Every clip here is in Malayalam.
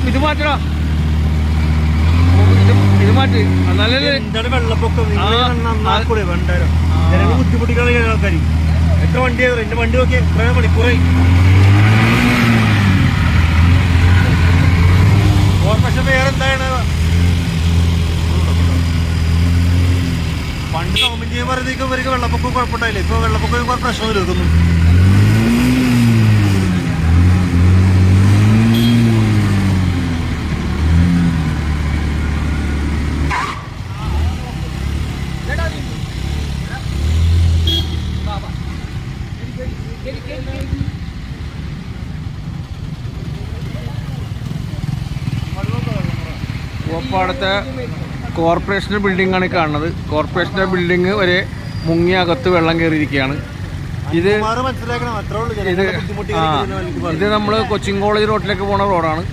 ഇത് മാറ്റടാ, ഇത് മാറ്റി. നല്ലല്ലേ വെള്ളപ്പൊക്കം ബുദ്ധിമുട്ടിക്കാതെ ആൾക്കാർ എത്ര വണ്ടിയാണ് എന്റെ വണ്ടി നോക്കി എത്ര മണിക്കൂറായി. കോർപ്പറേഷൻ വേറെ എന്താണ് പണ്ട് ഗവൺമെന്റ് പറയുന്നേക്കും ഇവർക്ക് വെള്ളപ്പൊക്കം കുഴപ്പമുണ്ടായില്ലേ? ഇപ്പൊ വെള്ളപ്പൊക്കം പ്രശ്നം തീർക്കുന്നു. കോപ്പാടത്തെ കോർപ്പറേഷൻ്റെ ബിൽഡിംഗാണ് കാണുന്നത്. കോർപ്പറേഷൻ്റെ ബിൽഡിംഗ് വരെ മുങ്ങിയ അകത്ത് വെള്ളം കയറിയിരിക്കുകയാണ്. ഇത് നമ്മൾ കൊച്ചിൻ കോളേജ് റോഡിലേക്ക് പോണ റോഡാണ്.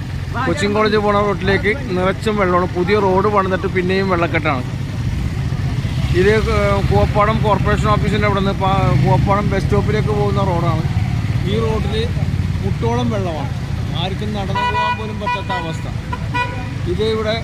കൊച്ചിൻ കോളേജ് പോണ റോഡിലേക്ക് നിറച്ചും വെള്ളമാണ്. പുതിയ റോഡ് പണിതിട്ട് പിന്നെയും വെള്ളക്കെട്ടാണ്. ഇത് കൂവപ്പാടം കോർപ്പറേഷൻ ഓഫീസിൻ്റെ അവിടെ നിന്ന് കൂവപ്പാടം ബസ് സ്റ്റോപ്പിലേക്ക് പോകുന്ന റോഡാണ്. ഈ റോഡിൽ മുട്ടോളം വെള്ളമാണ്. ആർക്കും നടന്നു പോകാൻ പോലും പറ്റാത്ത അവസ്ഥ. ഇത് ഇവിടെ